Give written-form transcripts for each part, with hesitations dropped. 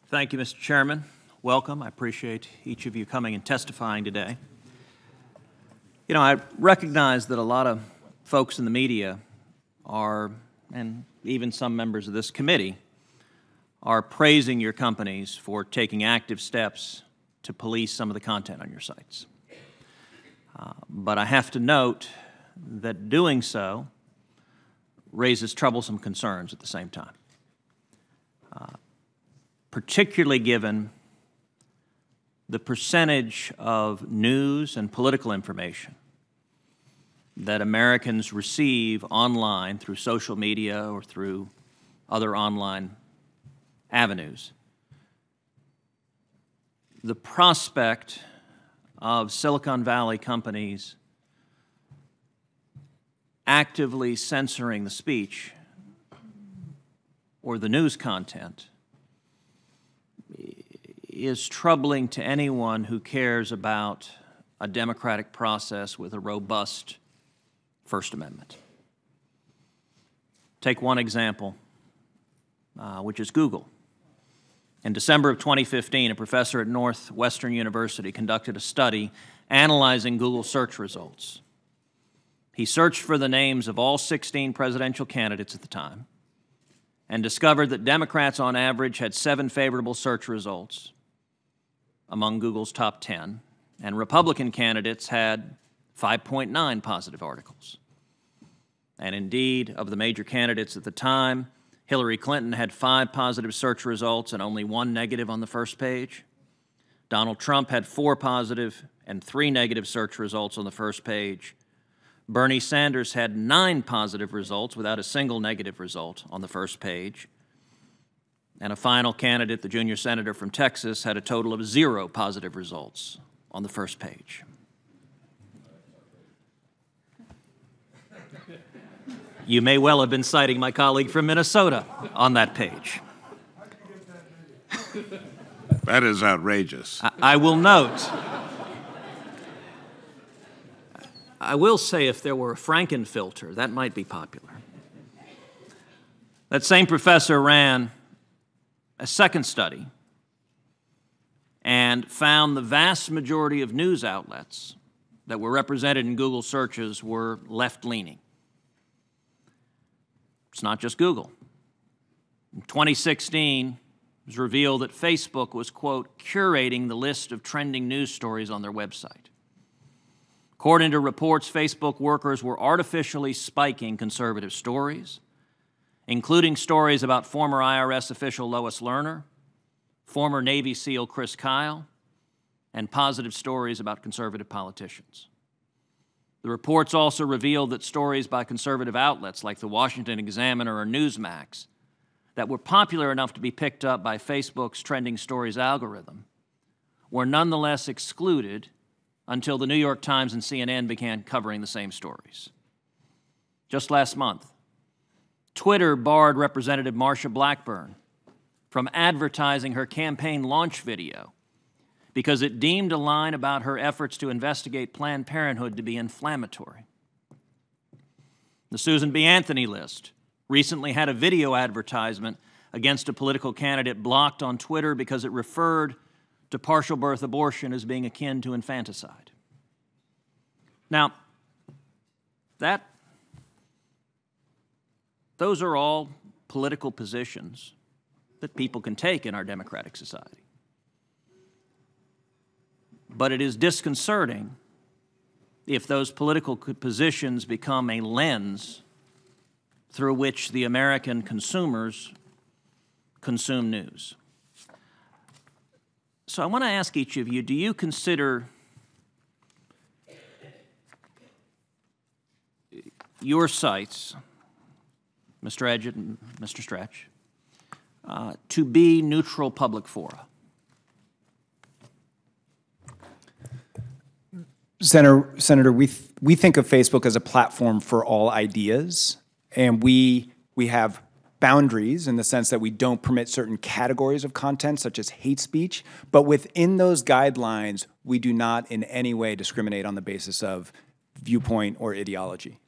Thank you, Mr. Chairman. Welcome. I appreciate each of you coming and testifying today. You know, I recognize that a lot of folks in the media are, and even some members of this committee, are praising your companies for taking active steps to police some of the content on your sites. But I have to note that doing so raises troublesome concerns at the same time, particularly given the percentage of news and political information that Americans receive online through social media or through other online avenues. The prospect of Silicon Valley companies actively censoring the speech or the news content is troubling to anyone who cares about a democratic process with a robust First Amendment. Take one example, which is Google. In December of 2015, a professor at Northwestern University conducted a study analyzing Google search results. He searched for the names of all 16 presidential candidates at the time and discovered that Democrats on average had 7 favorable search results among Google's top 10, and Republican candidates had 5.9 positive articles. And indeed, of the major candidates at the time, Hillary Clinton had 5 positive search results and only 1 negative on the first page. Donald Trump had 4 positive and 3 negative search results on the first page. Bernie Sanders had 9 positive results without a single negative result on the first page. And a final candidate, the junior senator from Texas, had a total of 0 positive results on the first page. You may well have been citing my colleague from Minnesota on that page. That is outrageous. I will note, I will say if there were a Frankenfilter, that might be popular. That same professor ran a second study and found the vast majority of news outlets that were represented in Google searches were left-leaning. It's not just Google. In 2016, it was revealed that Facebook was, quote, curating the list of trending news stories on their website. According to reports, Facebook workers were artificially spiking conservative stories, including stories about former IRS official Lois Lerner, former Navy SEAL Chris Kyle, and positive stories about conservative politicians. The reports also revealed that stories by conservative outlets like the Washington Examiner or Newsmax that were popular enough to be picked up by Facebook's trending stories algorithm were nonetheless excluded until the New York Times and CNN began covering the same stories. Just last month, Twitter barred Representative Marsha Blackburn from advertising her campaign launch video because it deemed a line about her efforts to investigate Planned Parenthood to be inflammatory. The Susan B. Anthony list recently had a video advertisement against a political candidate blocked on Twitter because it referred to partial birth abortion as being akin to infanticide. Now, those are all political positions that people can take in our democratic society. But it is disconcerting if those political positions become a lens through which the American consumers consume news. So I want to ask each of you, do you consider your sites, Mr. Edgett and Mr. Stretch, to be neutral public fora? Senator, we think of Facebook as a platform for all ideas, and we have boundaries in the sense that we don't permit certain categories of content, such as hate speech, but within those guidelines, we do not in any way discriminate on the basis of viewpoint or ideology.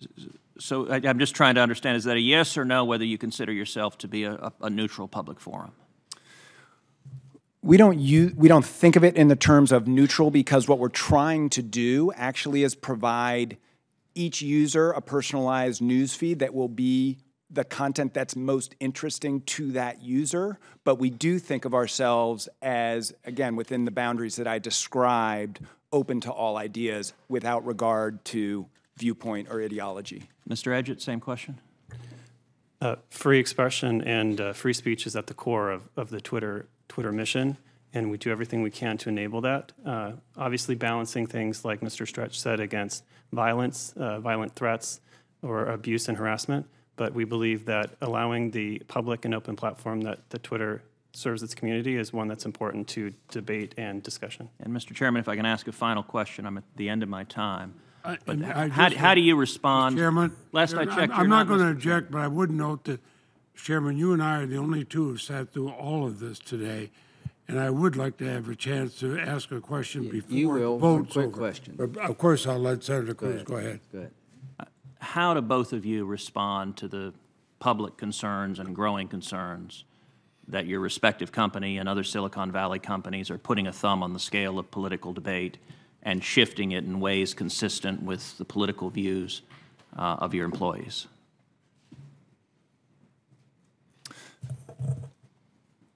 So I'm just trying to understand, is that a yes or no whether you consider yourself to be a neutral public forum? we don't think of it in the terms of neutral, because what we're trying to do actually is provide each user a personalized news feed that will be the content that's most interesting to that user. But we do think of ourselves as, again, within the boundaries that I described, open to all ideas without regard to viewpoint or ideology. Mr. Edgett, same question. Free expression and free speech is at the core of the Twitter mission, and we do everything we can to enable that. Obviously balancing things, like Mr. Stretch said, against violence, violent threats, or abuse and harassment. But we believe that allowing the public and open platform that the Twitter serves its community is one that's important to debate and discussion. And Mr. Chairman, if I can ask a final question, I'm at the end of my time. But I how do you respond? Chairman, Last I checked, I'm not going to object, but I would note that, Chairman, you and I are the only two who sat through all of this today, and I would like to have a chance to ask a question before You will. the vote's Quick over. question. But of course, I'll let Senator Cruz go ahead. Good. How do both of you respond to the public concerns and growing concerns that your respective company and other Silicon Valley companies are putting a thumb on the scale of political debate and shifting it in ways consistent with the political views of your employees?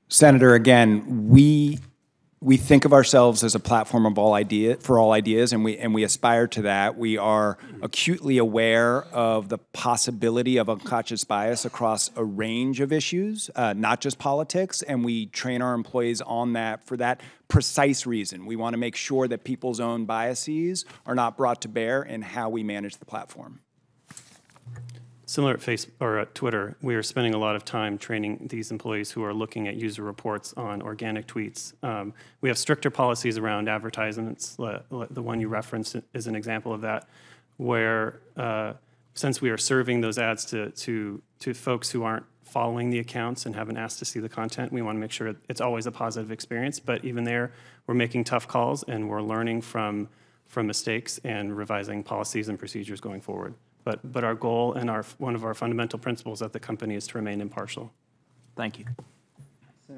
Senator, again, we think of ourselves as a platform of all ideas, and we aspire to that. We are acutely aware of the possibility of unconscious bias across a range of issues, not just politics, and we train our employees on that for that precise reason. We want to make sure that people's own biases are not brought to bear in how we manage the platform. Similar at Facebook or at Twitter, we are spending a lot of time training these employees who are looking at user reports on organic tweets. We have stricter policies around advertisements. The one you referenced is an example of that, where since we are serving those ads to folks who aren't following the accounts and haven't asked to see the content, we want to make sure it's always a positive experience. But even there, we're making tough calls, and we're learning from mistakes and revising policies and procedures going forward. But our goal and one of our fundamental principles at the company is to remain impartial. Thank you.